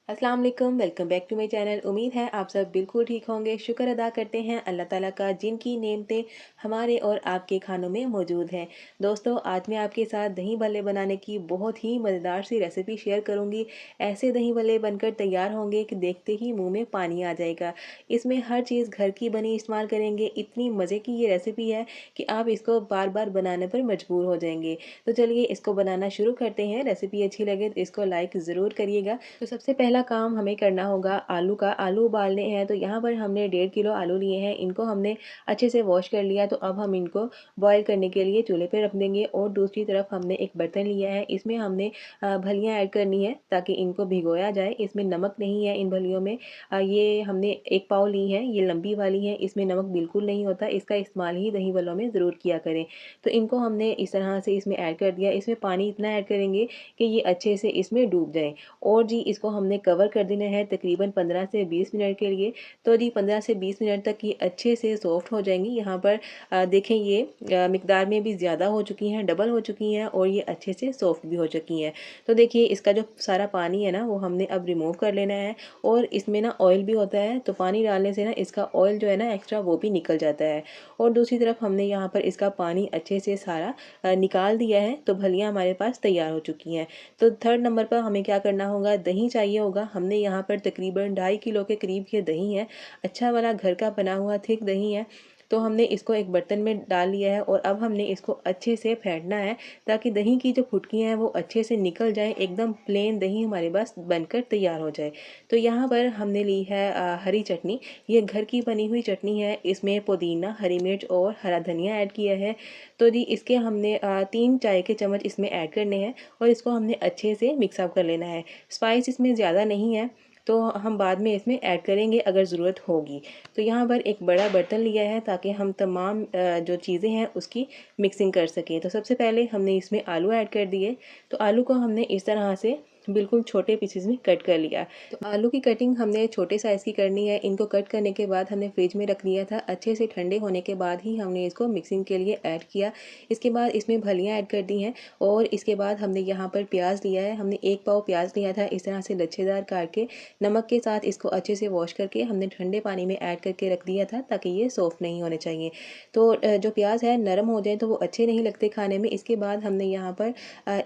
अस्सलाम वालेकुम, welcome back to my channel. उम्मीद है आप सब बिल्कुल ठीक होंगे। शुक्र अदा करते हैं अल्लाह ताला का जिनकी नेमतें हमारे और आपके खानों में मौजूद हैं। दोस्तों, आज मैं आपके साथ दही भल्ले बनाने की बहुत ही मज़ेदार सी रेसिपी शेयर करूंगी। ऐसे दही भल्ले बनकर तैयार होंगे कि देखते ही मुंह में पानी आ जाएगा। इसमें हर चीज़ घर की बनी इस्तेमाल करेंगे। इतनी मज़े की ये रेसिपी है कि आप इसको बार बार बनाने पर मजबूर हो जाएंगे। तो चलिए इसको बनाना शुरू करते हैं। रेसिपी अच्छी लगे तो इसको लाइक ज़रूर करिएगा। तो सबसे पहला काम हमें करना होगा आलू का। आलू उबालने हैं, तो यहाँ पर हमने 1.5 किलो आलू लिए हैं। इनको हमने अच्छे से वॉश कर लिया। तो अब हम इनको बॉईल करने के लिए चूल्हे पे रख देंगे। और दूसरी तरफ हमने एक बर्तन लिया है, इसमें हमने फलियाँ ऐड करनी है ताकि इनको भिगोया जाए। इसमें नमक नहीं है इन फलियों में। ये हमने एक पाव ली है, ये लंबी वाली है, इसमें नमक बिल्कुल नहीं होता। इसका इस्तेमाल ही दही भल्लों में ज़रूर किया करें। तो इनको हमने इस तरह से इसमें ऐड कर दिया। इसमें पानी इतना ऐड करेंगे कि ये अच्छे से इसमें डूब जाए। और जी इसको हमने कवर कर देना है तकरीबन 15 से 20 मिनट के लिए। तो जी 15 से 20 मिनट तक ये अच्छे से सॉफ्ट हो जाएंगी। यहाँ पर देखें ये मिकदार में भी ज़्यादा हो चुकी हैं, डबल हो चुकी हैं और ये अच्छे से सॉफ्ट भी हो चुकी हैं। तो देखिए इसका जो सारा पानी है ना वो हमने अब रिमूव कर लेना है। और इसमें ना ऑयल भी होता है, तो पानी डालने से ना इसका ऑयल जो है ना एक्स्ट्रा वो भी निकल जाता है। और दूसरी तरफ हमने यहाँ पर इसका पानी अच्छे से सारा निकाल दिया है। तो भलियाँ हमारे पास तैयार हो चुकी हैं। तो थर्ड नंबर पर हमें क्या करना होगा, दही चाहिए होगा। हमने यहाँ पर तकरीबन 2.5 किलो के करीब ये दही है। अच्छा वाला घर का बना हुआ थिक दही है। तो हमने इसको एक बर्तन में डाल लिया है और अब हमने इसको अच्छे से फेंटना है ताकि दही की जो फुटकियाँ हैं वो अच्छे से निकल जाए। एकदम प्लेन दही हमारे पास बनकर तैयार हो जाए। तो यहाँ पर हमने ली है हरी चटनी। ये घर की बनी हुई चटनी है। इसमें पुदीना, हरी मिर्च और हरा धनिया ऐड किया है। तो जी इसके हमने 3 चाय के चम्मच इसमें ऐड करने हैं और इसको हमने अच्छे से मिक्सअप कर लेना है। स्पाइस इसमें ज़्यादा नहीं है, तो हम बाद में इसमें ऐड करेंगे अगर ज़रूरत होगी। तो यहाँ पर एक बड़ा बर्तन लिया है ताकि हम तमाम जो चीज़ें हैं उसकी मिक्सिंग कर सकें। तो सबसे पहले हमने इसमें आलू ऐड कर दिए। तो आलू को हमने इस तरह से बिल्कुल छोटे पीसेस में कट कर लिया। तो आलू की कटिंग हमने छोटे साइज़ की करनी है। इनको कट करने के बाद हमने फ्रिज में रख दिया था। अच्छे से ठंडे होने के बाद ही हमने इसको मिक्सिंग के लिए ऐड किया। इसके बाद इसमें फलियाँ ऐड कर दी हैं। और इसके बाद हमने यहाँ पर प्याज लिया है। हमने एक पाव प्याज लिया था, इस तरह से लच्छेदार काट के नमक के साथ इसको अच्छे से वॉश करके हमने ठंडे पानी में ऐड करके रख दिया था ताकि ये सॉफ्ट नहीं होने चाहिए। तो जो प्याज है नरम हो जाए तो वो अच्छे नहीं लगते खाने में। इसके बाद हमने यहाँ पर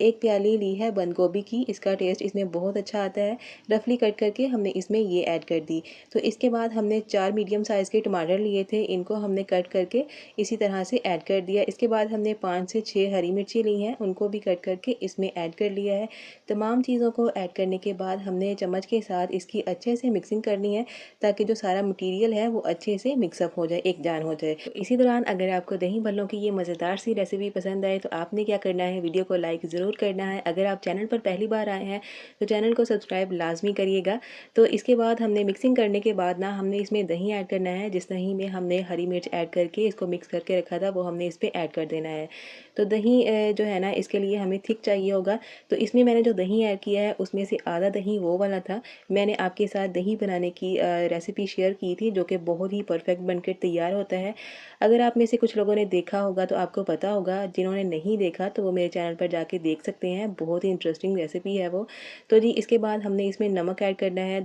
एक प्याली ली है बंद गोभी की। इसका टेस्ट इसमें बहुत अच्छा आता है। रफली कट करके हमने इसमें ये ऐड कर दी। तो इसके बाद हमने 4 मीडियम साइज़ के टमाटर लिए थे, इनको हमने कट करके इसी तरह से ऐड कर दिया। इसके बाद हमने 5 से 6 हरी मिर्ची ली हैं, उनको भी कट करके इसमें ऐड कर लिया है। तमाम चीज़ों को ऐड करने के बाद हमने चम्मच के साथ इसकी अच्छे से मिक्सिंग करनी है ताकि जो सारा मटेरियल है वो अच्छे से मिक्सअप हो जाए, एक जान हो जाए। तो इसी दौरान अगर आपको दही भल्लों की ये मज़ेदार सी रेसिपी पसंद आए तो आपने क्या करना है, वीडियो को लाइक ज़रूर करना है। अगर आप चैनल पर पहली बार आए हैं तो चैनल को सब्सक्राइब लाजमी करिएगा। तो इसके बाद हमने मिक्सिंग करने के बाद ना हमने इसमें दही ऐड करना है। जिस दही में हमने हरी मिर्च ऐड करके इसको मिक्स करके रखा था वो हमने इस पर ऐड कर देना है। तो दही जो है ना इसके लिए हमें थिक चाहिए होगा। तो इसमें मैंने जो दही ऐड किया है उसमें से आधा दही वो वाला था। मैंने आपके साथ दही बनाने की रेसिपी शेयर की थी जो कि बहुत ही परफेक्ट बनकर तैयार होता है। अगर आप में से कुछ लोगों ने देखा होगा तो आपको पता होगा, जिन्होंने नहीं देखा तो वो मेरे चैनल पर जाके देख सकते हैं। बहुत ही इंटरेस्टिंग रेसिपी है वो। तो जी इसके बाद हमने इसमें नमक ऐड करना है।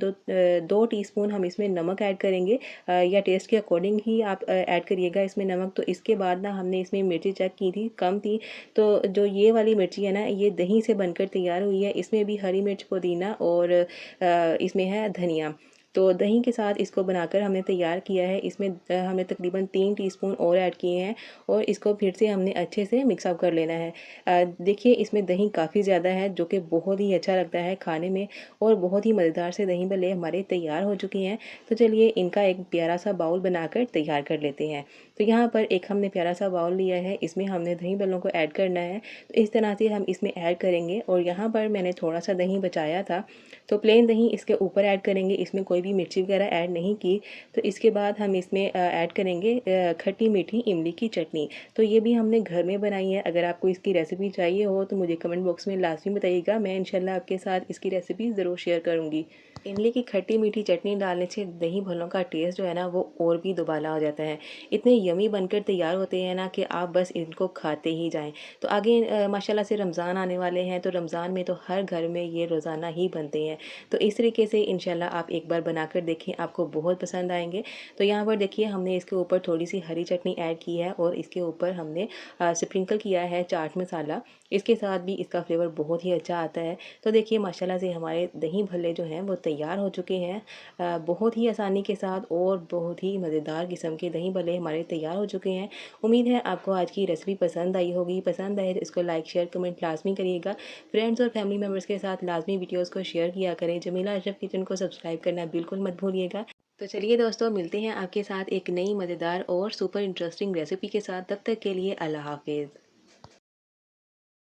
2 टीस्पून हम इसमें नमक ऐड करेंगे, या टेस्ट के अकॉर्डिंग ही आप ऐड करिएगा इसमें नमक। तो इसके बाद ना हमने इसमें मिर्ची चेक की थी, कम थी। तो जो ये वाली मिर्ची है ना ये दही से बनकर तैयार हुई है। इसमें भी हरी मिर्च, पुदीना और इसमें है धनिया। तो दही के साथ इसको बनाकर हमने तैयार किया है। इसमें हमने तकरीबन 3 टीस्पून और ऐड किए हैं और इसको फिर से हमने अच्छे से मिक्सअप कर लेना है। देखिए इसमें दही काफ़ी ज़्यादा है जो कि बहुत ही अच्छा लगता है खाने में। और बहुत ही मज़ेदार से दही भल्ले हमारे तैयार हो चुके हैं। तो चलिए इनका एक प्यारा सा बाउल बनाकर तैयार कर लेते हैं। तो यहाँ पर एक हमने प्यारा सा बाउल लिया है, इसमें हमने दही भल्लों को ऐड करना है। तो इस तरह से हम इसमें ऐड करेंगे। और यहाँ पर मैंने थोड़ा सा दही बचाया था, तो प्लेन दही इसके ऊपर ऐड करेंगे। इसमें कोई भी मिर्ची वगैरह ऐड नहीं की। तो इसके बाद हम इसमें ऐड करेंगे खट्टी मीठी इमली की चटनी। तो ये भी हमने घर में बनाई है। अगर आपको इसकी रेसिपी चाहिए हो तो मुझे कमेंट बॉक्स में लाजमी बताइएगा, मैं इंशाल्लाह आपके साथ इसकी रेसिपी ज़रूर शेयर करूँगी। इमली की खट्टी मीठी चटनी डालने से दही भल्लों का टेस्ट जो है ना वो और भी दुबाला हो जाता है। इतने यमी बनकर तैयार होते हैं ना कि आप बस इनको खाते ही जाएं। तो आगे माशाल्लाह से रमज़ान आने वाले हैं, तो रमज़ान में तो हर घर में ये रोज़ाना ही बनते हैं। तो इस तरीके से इंशाल्लाह आप एक बार बनाकर देखें, आपको बहुत पसंद आएंगे। तो यहाँ पर देखिए हमने इसके ऊपर थोड़ी सी हरी चटनी ऐड की है और इसके ऊपर हमने स्प्रिंकल किया है चाट मसाला। इसके साथ भी इसका फ्लेवर बहुत ही अच्छा आता है। तो देखिए माशाल्लाह से हमारे दही भल्ले जो हैं वो तैयार हो चुके हैं, बहुत ही आसानी के साथ, और बहुत ही मज़ेदार किस्म के दही भल्ले हमारे तैयार हो चुके हैं। उम्मीद है आपको आज की रेसिपी पसंद आई होगी। पसंद आए तो इसको लाइक शेयर कमेंट लाजमी करिएगा। फ्रेंड्स और फैमिली मेम्बर्स के साथ लाजमी वीडियोज़ को शेयर किया करें। जमीला अशरफ किचन को सब्सक्राइब करना बिल्कुल मत भूलिएगा। तो चलिए दोस्तों, मिलते हैं आपके साथ एक नई मज़ेदार और सुपर इंटरेस्टिंग रेसिपी के साथ। तब तक के लिए अल्लाह हाफिज़।